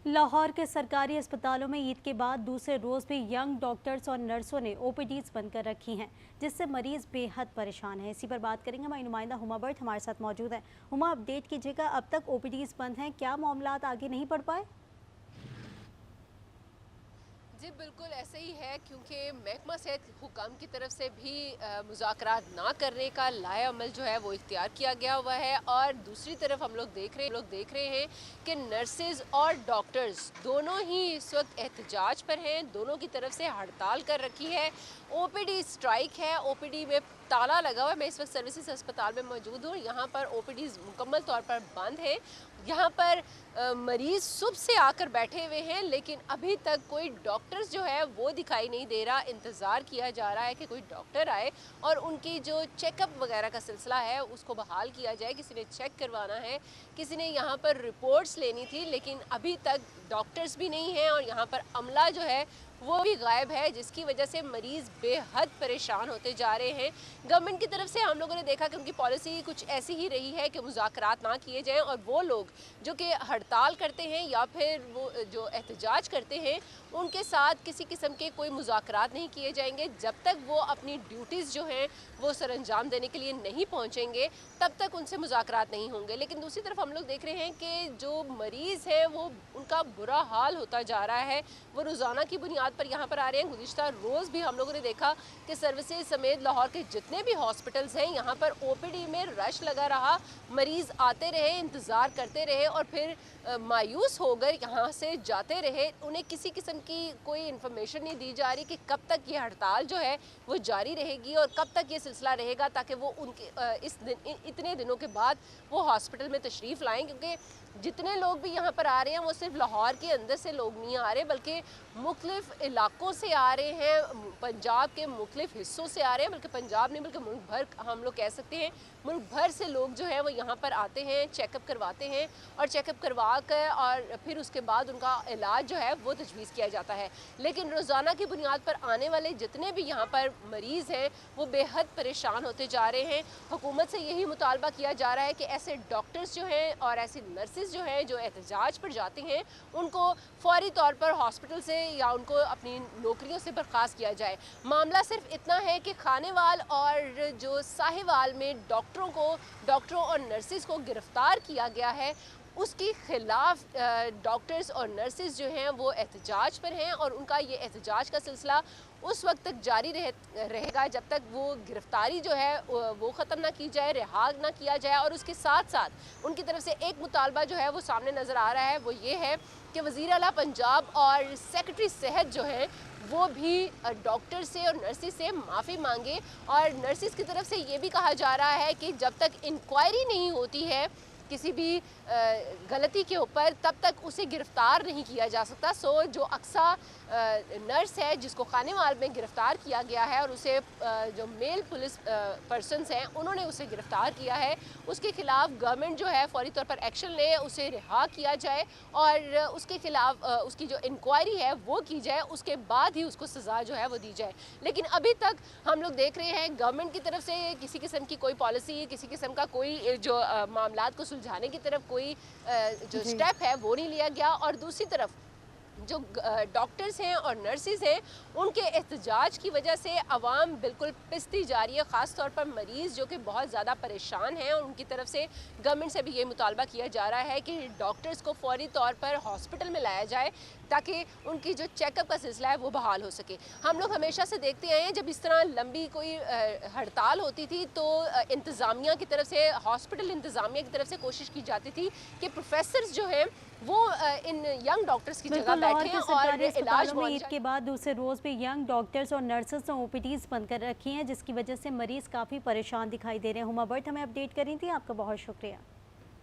लाहौर के सरकारी अस्पतालों में ईद के बाद दूसरे रोज भी यंग डॉक्टर्स और नर्सों ने ओपीडीज बंद कर रखी हैं, जिससे मरीज बेहद परेशान हैं। इसी पर बात करेंगे। हमारी नुमाइंदा हुमा बर्ट हमारे साथ मौजूद है। हुमा, अपडेट कीजिएगा, अब तक ओपीडीज बंद हैं, क्या मामलात आगे नहीं बढ़ पाए? जी बिल्कुल ऐसे ही है, क्योंकि महकमा सेहत हुकाम की तरफ से भी मुज़ाकरात ना करने का लाएअमल जो है वो इख्तियार किया गया हुआ है। और दूसरी तरफ हम लोग देख रहे हैं कि नर्सेज और डॉक्टर्स दोनों ही इस वक्त एहतजाज पर हैं, दोनों की तरफ से हड़ताल कर रखी है। ओपीडी स्ट्राइक है, ओपीडी में ताला लगा हुआ है। मैं इस वक्त सर्विसेज अस्पताल में मौजूद हूँ। यहाँ पर ओपीडीज मुकम्मल तौर पर बंद है। यहाँ पर मरीज सुबह से आकर बैठे हुए हैं, लेकिन अभी तक कोई डॉक्टर्स जो है वो दिखाई नहीं दे रहा। इंतज़ार किया जा रहा है कि कोई डॉक्टर आए और उनकी जो चेकअप वगैरह का सिलसिला है उसको बहाल किया जाए। किसी ने चेक करवाना है, किसी ने यहाँ पर रिपोर्ट्स लेनी थी, लेकिन अभी तक डॉक्टर्स भी नहीं हैं और यहाँ पर अमला जो है वो भी गायब है, जिसकी वजह से मरीज़ बेहद परेशान होते जा रहे हैं। गवर्नमेंट की तरफ से हम लोगों ने देखा कि उनकी पॉलिसी कुछ ऐसी ही रही है कि मुज़ाकरात ना किए जाएं और वो लोग जो कि हड़ताल करते हैं या फिर वो जो एहतजाज करते हैं उनके साथ किसी किस्म के कोई मुज़ाकरात नहीं किए जाएंगे। जब तक वो अपनी ड्यूटीज़ जो हैं वो सर अंजाम देने के लिए नहीं पहुँचेंगे तब तक उनसे मुज़ाकरात नहीं होंगे। लेकिन दूसरी तरफ हम लोग देख रहे हैं कि जो मरीज़ हैं वो उनका बुरा हाल होता जा रहा है। वो रोज़ाना की बुनियाद पर यहाँ पर आ रहे हैं। गुज़िश्ता रोज़ भी हम लोगों ने देखा कि सर्विसेज समेत लाहौर के जितने भी हॉस्पिटल्स हैं यहाँ पर ओपीडी में रश लगा रहा। मरीज़ आते रहे, इंतज़ार करते रहे और फिर मायूस होकर यहाँ से जाते रहे। उन्हें किसी किस्म की कोई इन्फॉर्मेशन नहीं दी जा रही कि कब तक ये हड़ताल जो है वो जारी रहेगी और कब तक ये सिलसिला रहेगा, ताकि वो उनके इतने दिनों के बाद वो हॉस्पिटल में तशरीफ़ लाएँ। क्योंकि जितने लोग भी यहाँ पर आ रहे हैं वो सिर्फ लाहौर के अंदर से लोग नहीं आ रहे, बल्कि मुख्तलिफ इलाकों से आ रहे हैं, पंजाब के मुख्तलिफ हिस्सों से आ रहे हैं। बल्कि पंजाब नहीं बल्कि मुल्क भर हम लोग कह सकते हैं, मुल्क भर से लोग जो है वो यहाँ पर आते हैं, चेकअप करवाते हैं और चेकअप करवा कर और फिर उसके बाद उनका इलाज जो है वो तजवीज़ किया जाता है। लेकिन रोज़ाना की बुनियाद पर आने वाले जितने भी यहाँ पर मरीज़ हैं वो बेहद परेशान होते जा रहे हैं। हुकूमत से यही मुतालबा किया जा रहा है कि ऐसे डॉक्टर्स जो हैं और ऐसी नर्सेज जो हैं जो एहतजाज पर जाती हैं उनको फौरी तौर पर हॉस्पिटल से या उनको अपनी नौकरियों से बर्खास्त किया जाए। मामला सिर्फ इतना है कि खानेवाल और जो साहिवाल में डॉक्टरों और नर्सेज को गिरफ्तार किया गया है, उसके खिलाफ डॉक्टर्स और नर्सेज जो हैं वो एहतजाज पर हैं और उनका ये एहतजाज का सिलसिला उस वक्त तक जारी रहेगा जब तक वो गिरफ्तारी जो है वो ख़त्म ना की जाए, रिहा ना किया जाए। और उसके साथ साथ उनकी तरफ से एक मुतालबा जो है वो सामने नज़र आ रहा है, वो ये है कि वज़ीर आला पंजाब और सेक्रेटरी सेहत जो है वो भी डॉक्टर से और नर्सिस से माफ़ी मांगे। और नर्सिस की तरफ से ये भी कहा जा रहा है कि जब तक इंक्वायरी नहीं होती है किसी भी गलती के ऊपर तब तक उसे गिरफ़्तार नहीं किया जा सकता। सो जो अक्सा नर्स है जिसको खानेवाल में गिरफ़्तार किया गया है और उसे जो मेल पुलिस पर्सनस हैं उन्होंने उसे गिरफ़्तार किया है, उसके ख़िलाफ़ गवर्नमेंट जो है फ़ौरी तौर पर एक्शन ले, उसे रिहा किया जाए और उसके ख़िलाफ़ उसकी जो इंक्वायरी है वो की जाए, उसके बाद ही उसको सज़ा जो है वो दी जाए। लेकिन अभी तक हम लोग देख रहे हैं गवर्नमेंट की तरफ से किसी किस्म की कोई पॉलिसी, किसी किस्म का कोई जो मामलात को सुलझाने की तरफ कोई जो स्टेप है वो नहीं लिया गया। और दूसरी तरफ जो डॉक्टर्स हैं और नर्सेज हैं उनके एहतजाज की वजह से आवाम बिल्कुल पिसती जा रही है, ख़ास तौर पर मरीज़ जो कि बहुत ज़्यादा परेशान हैं। और उनकी तरफ से गवर्नमेंट से भी ये मुतालबा किया जा रहा है कि डॉक्टर्स को फौरी तौर पर हॉस्पिटल में लाया जाए ताकि उनकी जो चेकअप का सिलसिला है वो बहाल हो सके। हम लोग हमेशा से देखते आए हैं जब इस तरह लंबी कोई हड़ताल होती थी तो इंतज़ामिया की तरफ से, हॉस्पिटल इंतज़ामिया की तरफ से कोशिश की जाती थी कि प्रोफेसर्स जो हैं वो इन यंग डॉक्टर्स की जगह बैठे और इलाज में ईद के बाद दूसरे रोज भी यंग डॉक्टर्स और नर्सेज ने ओपीडीज बंद कर रखी हैं, जिसकी वजह से मरीज काफ़ी परेशान दिखाई दे रहे हैं। हुमा बर्ट हमें अपडेट करी थी, आपका बहुत शुक्रिया।